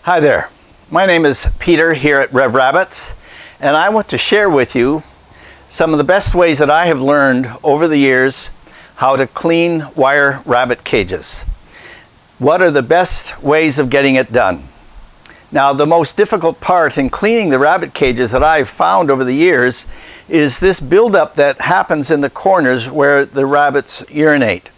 Hi there, my name is Peter here at Rev Rabbits, and I want to share with you some of the best ways that I have learned over the years how to clean wire rabbit cages. What are the best ways of getting it done? Now, the most difficult part in cleaning the rabbit cages that I've found over the years is this buildup that happens in the corners where the rabbits urinate.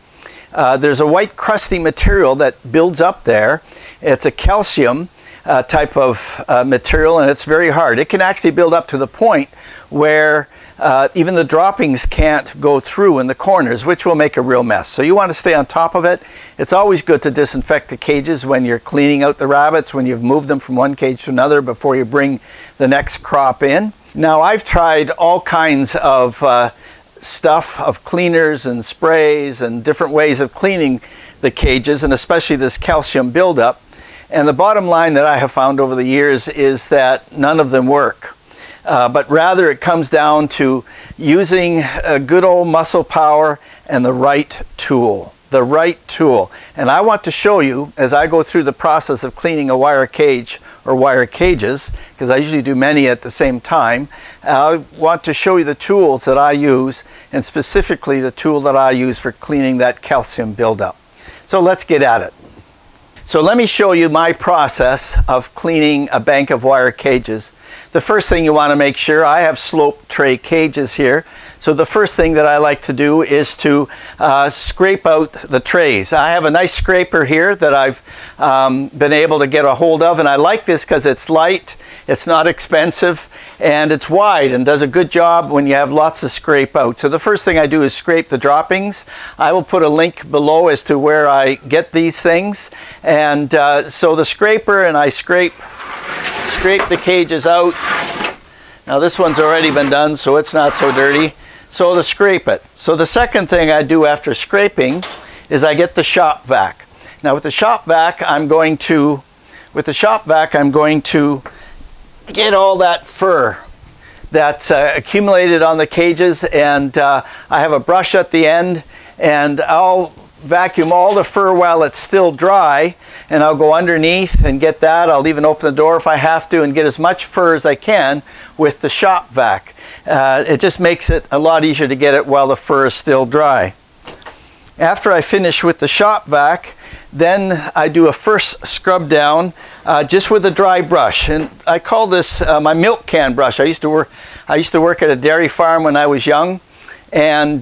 There's a white crusty material that builds up there. It's a calcium type of material, and it's very hard. It can actually build up to the point where even the droppings can't go through in the corners, which will make a real mess. So you want to stay on top of it. It's always good to disinfect the cages when you're cleaning out the rabbits, when you've moved them from one cage to another before you bring the next crop in. Now, I've tried all kinds of stuff, of cleaners and sprays and different ways of cleaning the cages, and especially this calcium buildup. And the bottom line that I have found over the years is that none of them work. But rather it comes down to using a good old muscle power and the right tool. The right tool. And I want to show you, as I go through the process of cleaning a wire cage or wire cages, because I usually do many at the same time, I want to show you the tools that I use, and specifically the tool that I use for cleaning that calcium buildup. So let's get at it. So let me show you my process of cleaning a bank of wire cages. The first thing you want to make sure, I have slope tray cages here. So the first thing that I like to do is to scrape out the trays. I have a nice scraper here that I've been able to get a hold of, and I like this because it's light, it's not expensive, and it's wide and does a good job when you have lots to scrape out. So the first thing I do is scrape the droppings. I will put a link below as to where I get these things. And so the scraper, and I scrape the cages out. Now this one's already been done, so it's not so dirty. So to scrape it. So the second thing I do after scraping is I get the shop vac. Now with the shop vac, I'm going to get all that fur that's accumulated on the cages, and I have a brush at the end, and I'll vacuum all the fur while it's still dry, and I'll go underneath and get that. I'll even open the door if I have to and get as much fur as I can with the shop vac. It just makes it a lot easier to get it while the fur is still dry. After I finish with the shop vac, then I do a first scrub down just with a dry brush, and I call this my milk can brush. I used to work at a dairy farm when I was young, and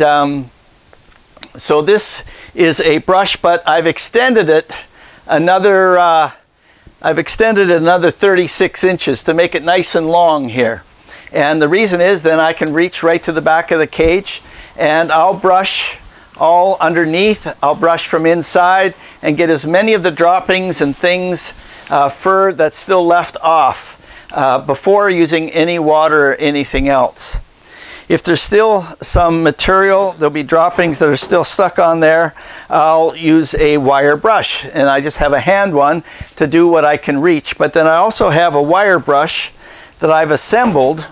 so this is a brush, but I've extended it another 36 inches to make it nice and long here. And the reason is then I can reach right to the back of the cage, and I'll brush all underneath. I'll brush from inside and get as many of the droppings and things, fur that's still left off before using any water or anything else. If there's still some material, there'll be droppings that are still stuck on there, I'll use a wire brush, and I just have a hand one to do what I can reach. But then I also have a wire brush that I've assembled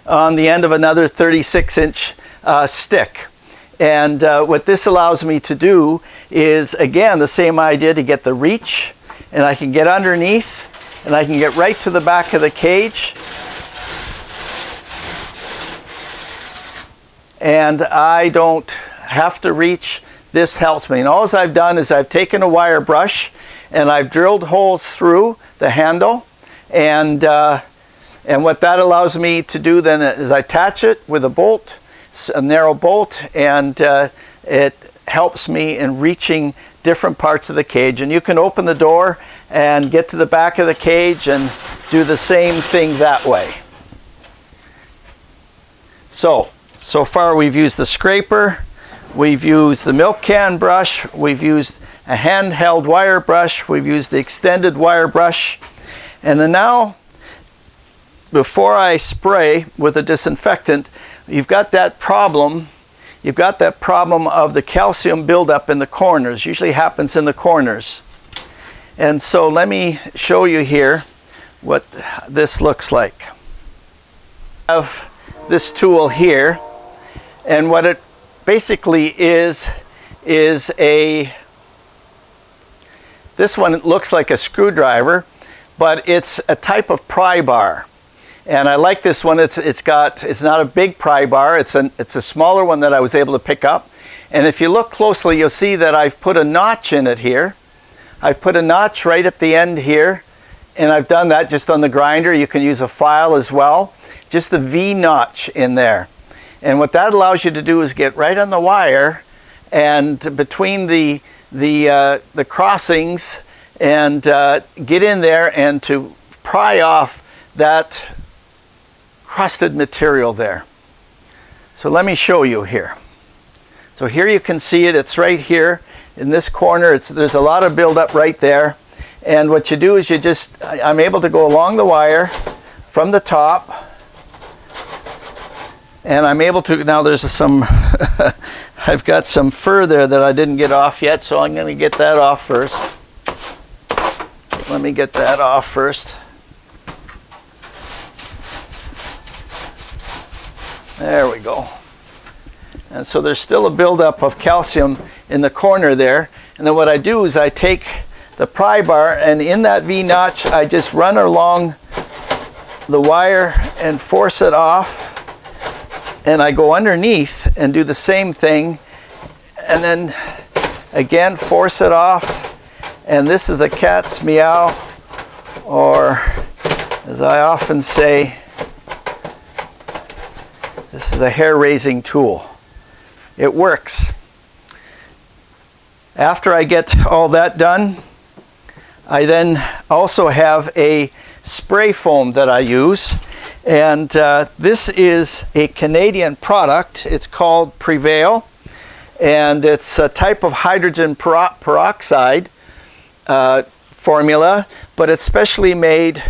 on the end of another 36-inch stick. And what this allows me to do is, again, the same idea, to get the reach, and I can get underneath, and I can get right to the back of the cage. And I don't have to reach. This helps me. And all I've done is I've taken a wire brush and I've drilled holes through the handle, and what that allows me to do then is I attach it with a bolt, a narrow bolt, and it helps me in reaching different parts of the cage. And you can open the door and get to the back of the cage and do the same thing that way. So far we've used the scraper, we've used the milk can brush, we've used a handheld wire brush, we've used the extended wire brush, and then now, before I spray with a disinfectant, you've got that problem of the calcium buildup in the corners. Usually happens in the corners. And so let me show you here what this looks like. I have this tool here, and what it basically is this one looks like a screwdriver, but it's a type of pry bar. And I like this one. It's not a big pry bar. It's a smaller one that I was able to pick up. And if you look closely, you'll see that I've put a notch in it here. I've put a notch right at the end here, and I've done that just on the grinder. You can use a file as well. Just the V notch in there. And what that allows you to do is get right on the wire and between the crossings and get in there and to pry off that crusted material there. So let me show you here. So here you can see it. It's right here in this corner. There's a lot of buildup right there. And what you do is I'm able to go along the wire from the top. And I'm able to, now there's some, I've got some fur there that I didn't get off yet, so I'm going to get that off first. Let me get that off first. There we go. And so there's still a buildup of calcium in the corner there. And then what I do is I take the pry bar, and in that V notch, I just run along the wire and force it off. And I go underneath and do the same thing. And then again, force it off. And this is the cat's meow, or as I often say, this is a hair-raising tool. It works. After I get all that done, I then also have a spray foam that I use. And this is a Canadian product. It's called Prevail. And it's a type of hydrogen peroxide formula, but it's specially made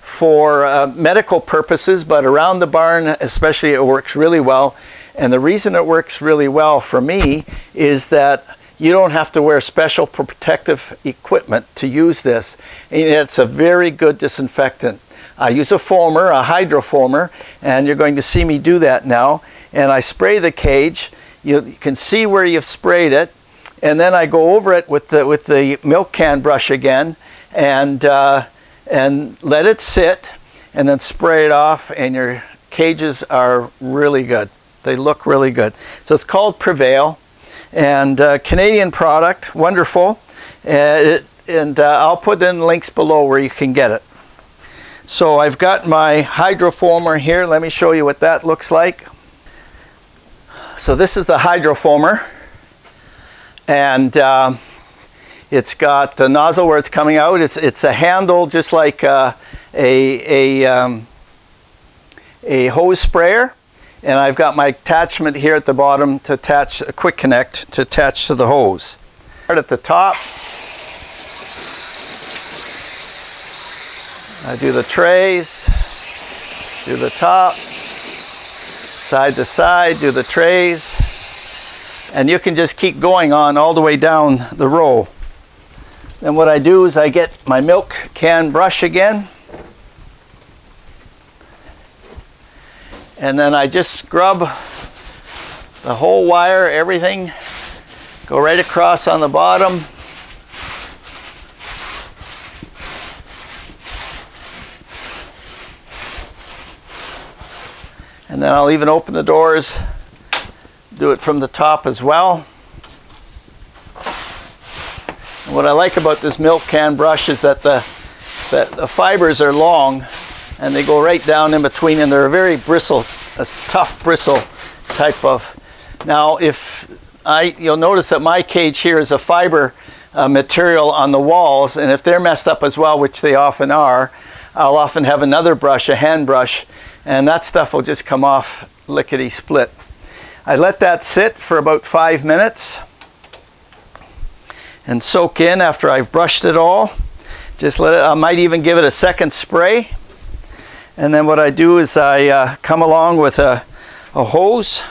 for medical purposes, but around the barn especially it works really well. And the reason it works really well for me is that you don't have to wear special protective equipment to use this. And it's a very good disinfectant. I use a foamer, a hydrofoamer, and you're going to see me do that now. And I spray the cage. You can see where you've sprayed it. And then I go over it with the milk can brush again and let it sit and then spray it off, and your cages are really good. They look really good. So it's called Prevail, and Canadian product, wonderful. I'll put in links below where you can get it. So I've got my Hydrofoamer here. Let me show you what that looks like. So this is the Hydrofoamer, and it's got the nozzle where it's coming out. It's a handle just like a hose sprayer, and I've got my attachment here at the bottom to attach a quick connect to attach to the hose. Start at the top. I do the trays, do the top, side to side, do the trays, and you can just keep going on all the way down the row. Then what I do is I get my milk can brush again, and then I just scrub the whole wire, everything, go right across on the bottom. And then I'll even open the doors, do it from the top as well. And what I like about this milk can brush is that the fibers are long and they go right down in between, and they're a very tough bristle type of. Now you'll notice that my cage here is a fiber material on the walls, and if they're messed up as well, which they often are, I'll often have another brush, a hand brush, and that stuff will just come off lickety-split. I let that sit for about 5 minutes and soak in after I've brushed it all. Just let it, I might even give it a second spray. And then what I do is I come along with a hose,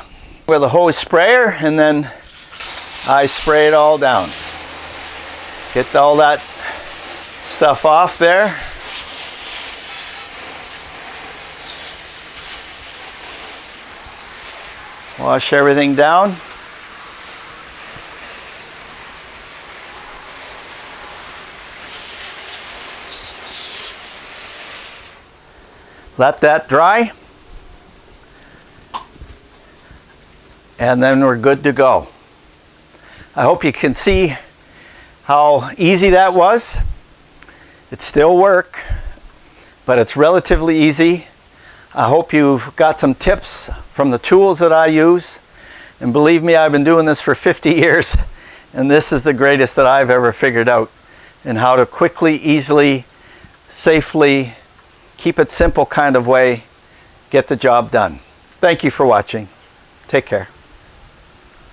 with a hose sprayer, and then I spray it all down. Get all that stuff off there. Wash everything down. Let that dry. And then we're good to go. I hope you can see how easy that was. It's still work, but it's relatively easy. I hope you've got some tips from the tools that I use. And believe me, I've been doing this for 50 years, and this is the greatest that I've ever figured out in how to quickly, easily, safely, keep it simple kind of way, get the job done. Thank you for watching. Take care.